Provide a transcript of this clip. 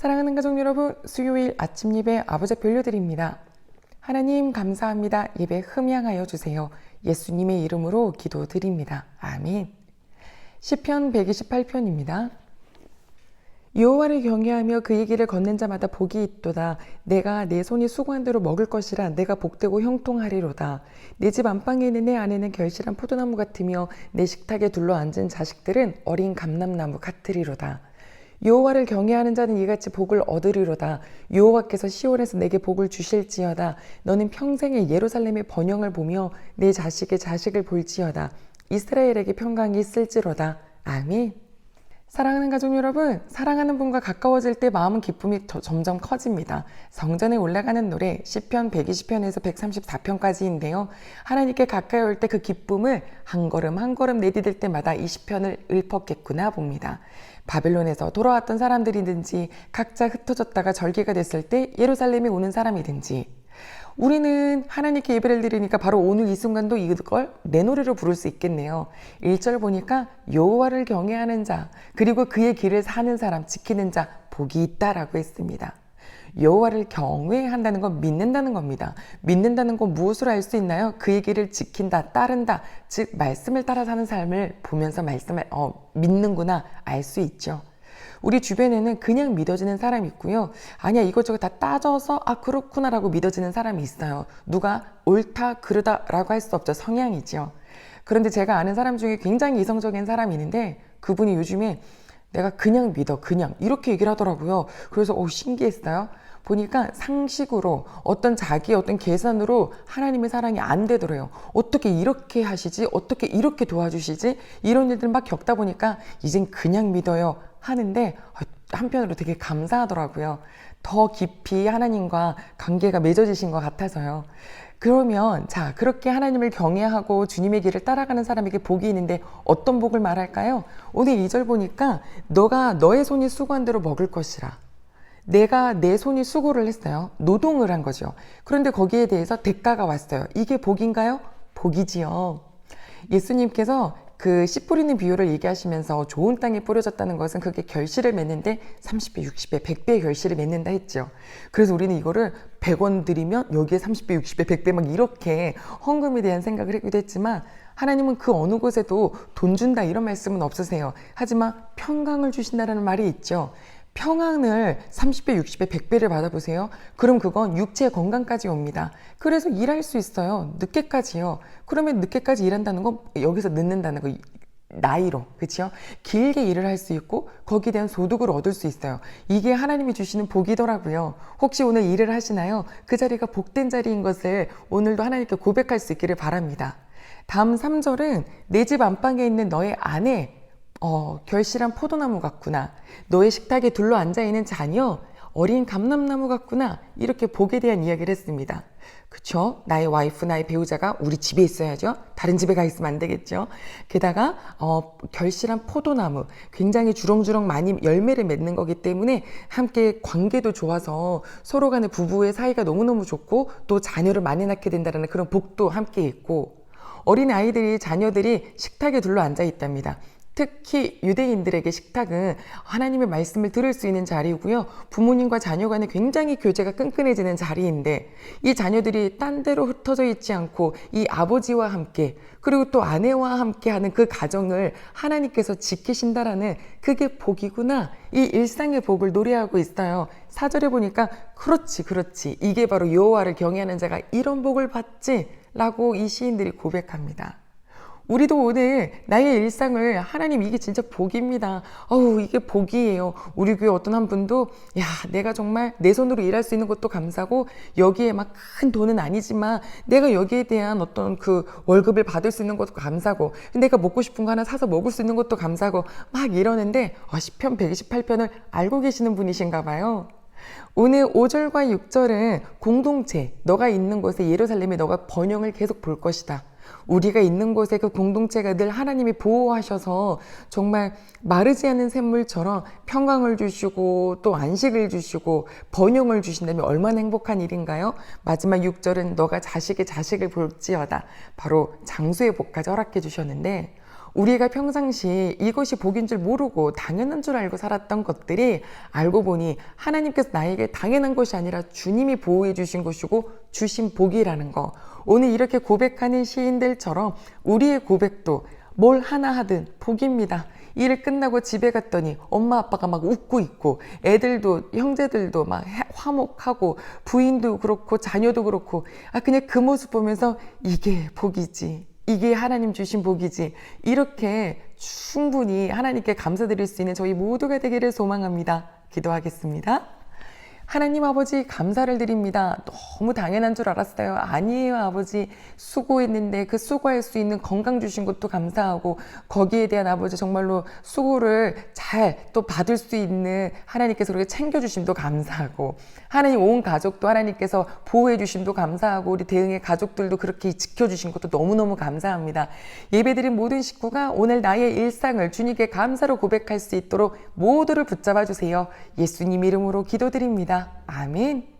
사랑하는 가족 여러분, 수요일 아침 예배 아버지 올려드립니다. 하나님 감사합니다. 예배 흠양하여 주세요. 예수님의 이름으로 기도드립니다. 아멘. 시편 128편입니다. 여호와를 경외하며 그의 길을 걷는 자마다 복이 있도다. 내가 내 손이 수고한 대로 먹을 것이라. 내가 복되고 형통하리로다. 내 집 안방에 있는 내 아내는 결실한 포도나무 같으며 내 식탁에 둘러앉은 자식들은 어린 감람나무 같으리로다. 여호와를 경외하는 자는 이같이 복을 얻으리로다. 여호와께서 시온에서 내게 복을 주실지어다. 너는 평생에 예루살렘의 번영을 보며 내 자식의 자식을 볼지어다. 이스라엘에게 평강이 있을지로다. 아멘. 사랑하는 가족 여러분, 사랑하는 분과 가까워질 때 마음은 기쁨이 점점 커집니다. 성전에 올라가는 노래 시편 120편에서 134편까지인데요. 하나님께 가까이 올 때 그 기쁨을 한 걸음 한 걸음 내디딜 때마다 이 시편을 읊었겠구나 봅니다. 바벨론에서 돌아왔던 사람들이든지 각자 흩어졌다가 절기가 됐을 때 예루살렘에 오는 사람이든지 우리는 하나님께 예배를 드리니까 바로 오늘 이 순간도 이걸 내 노래로 부를 수 있겠네요. 1절 보니까 여호와를 경외하는 자 그리고 그의 길을 사는 사람 지키는 자 복이 있다라고 했습니다. 여호와를 경외한다는 건 믿는다는 겁니다. 믿는다는 건 무엇으로 알 수 있나요? 그의 길을 지킨다, 따른다, 즉 말씀을 따라 사는 삶을 보면서 말씀을 믿는구나 알 수 있죠. 우리 주변에는 그냥 믿어지는 사람이 있고요. 아니야 이것저것 다 따져서 그렇구나 라고 믿어지는 사람이 있어요. 누가 옳다 그르다 라고 할 수 없죠. 성향이죠. 그런데 제가 아는 사람 중에 굉장히 이성적인 사람이 있는데 그분이 요즘에 내가 그냥 믿어 그냥 이렇게 얘기를 하더라고요. 그래서 신기했어요. 보니까 상식으로 어떤 자기의 어떤 계산으로 하나님의 사랑이 안 되더래요. 어떻게 이렇게 하시지? 어떻게 이렇게 도와주시지? 이런 일들 막 겪다 보니까 이젠 그냥 믿어요 하는데 한편으로 되게 감사하더라고요. 더 깊이 하나님과 관계가 맺어지신 것 같아서요. 그러면 그렇게 하나님을 경외하고 주님의 길을 따라가는 사람에게 복이 있는데 어떤 복을 말할까요? 오늘 2절 보니까 너가 너의 손이 수고한 대로 먹을 것이라. 내가 내 손이 수고를 했어요. 노동을 한 거죠. 그런데 거기에 대해서 대가가 왔어요. 이게 복인가요? 복이지요. 예수님께서 그 씨 뿌리는 비유를 얘기하시면서 좋은 땅에 뿌려졌다는 것은 그게 결실을 맺는데 30배, 60배, 100배의 결실을 맺는다 했죠. 그래서 우리는 이거를 100원 드리면 여기에 30배, 60배, 100배 막 이렇게 헌금에 대한 생각을 하기도 했지만 하나님은 그 어느 곳에도 돈 준다 이런 말씀은 없으세요. 하지만 평강을 주신다는 말이 있죠. 평안을 30배, 60배, 100배를 받아보세요. 그럼 그건 육체의 건강까지 옵니다. 그래서 일할 수 있어요. 늦게까지요. 그러면 늦게까지 일한다는 건 여기서 늦는다는 거 나이로 그렇죠? 길게 일을 할 수 있고 거기에 대한 소득을 얻을 수 있어요. 이게 하나님이 주시는 복이더라고요. 혹시 오늘 일을 하시나요? 그 자리가 복된 자리인 것을 오늘도 하나님께 고백할 수 있기를 바랍니다. 다음 3절은 내 집 안방에 있는 너의 아내 결실한 포도나무 같구나. 너의 식탁에 둘러 앉아있는 자녀 어린 감람나무 같구나. 이렇게 복에 대한 이야기를 했습니다. 그쵸? 나의 와이프, 나의 배우자가 우리 집에 있어야죠. 다른 집에 가 있으면 안 되겠죠. 게다가 결실한 포도나무 굉장히 주렁주렁 많이 열매를 맺는 거기 때문에 함께 관계도 좋아서 서로 간의 부부의 사이가 너무너무 좋고 또 자녀를 많이 낳게 된다는 그런 복도 함께 있고 어린 아이들이 자녀들이 식탁에 둘러 앉아 있답니다. 특히 유대인들에게 식탁은 하나님의 말씀을 들을 수 있는 자리이고요. 부모님과 자녀 간에 굉장히 교제가 끈끈해지는 자리인데 이 자녀들이 딴 데로 흩어져 있지 않고 이 아버지와 함께 그리고 또 아내와 함께 하는 그 가정을 하나님께서 지키신다라는 그게 복이구나. 이 일상의 복을 노래하고 있어요. 4절에 보니까 그렇지 이게 바로 여호와를 경외하는 자가 이런 복을 받지 라고 이 시인들이 고백합니다. 우리도 오늘 나의 일상을 하나님 이게 진짜 복입니다. 이게 복이에요. 우리 교회 어떤 한 분도 내가 정말 내 손으로 일할 수 있는 것도 감사고 여기에 막 큰 돈은 아니지만 내가 여기에 대한 어떤 그 월급을 받을 수 있는 것도 감사고 내가 먹고 싶은 거 하나 사서 먹을 수 있는 것도 감사고 막 이러는데 시편 128편을 알고 계시는 분이신가 봐요. 오늘 5절과 6절은 공동체, 너가 있는 곳에 예루살렘에 너가 번영을 계속 볼 것이다. 우리가 있는 곳에 그 공동체가 늘 하나님이 보호하셔서 정말 마르지 않는 샘물처럼 평강을 주시고 또 안식을 주시고 번영을 주신다면 얼마나 행복한 일인가요? 마지막 6절은 너가 자식의 자식을 볼지어다. 바로 장수의 복까지 허락해 주셨는데 우리가 평상시에 이것이 복인 줄 모르고 당연한 줄 알고 살았던 것들이 알고 보니 하나님께서 나에게 당연한 것이 아니라 주님이 보호해 주신 것이고 주신 복이라는 거. 오늘 이렇게 고백하는 시인들처럼 우리의 고백도 뭘 하나 하든 복입니다. 일 끝나고 집에 갔더니 엄마 아빠가 막 웃고 있고 애들도 형제들도 막 화목하고 부인도 그렇고 자녀도 그렇고 그냥 그 모습 보면서 이게 복이지. 이게 하나님 주신 복이지. 이렇게 충분히 하나님께 감사드릴 수 있는 저희 모두가 되기를 소망합니다. 기도하겠습니다. 하나님 아버지 감사를 드립니다. 너무 당연한 줄 알았어요. 아니에요 아버지. 수고했는데 그 수고할 수 있는 건강 주신 것도 감사하고 거기에 대한 아버지 정말로 수고를 잘 또 받을 수 있는 하나님께서 그렇게 챙겨주심도 감사하고 하나님 온 가족도 하나님께서 보호해 주심도 감사하고 우리 대응의 가족들도 그렇게 지켜주신 것도 너무너무 감사합니다. 예배드린 모든 식구가 오늘 나의 일상을 주님께 감사로 고백할 수 있도록 모두를 붙잡아 주세요. 예수님 이름으로 기도드립니다. 아멘.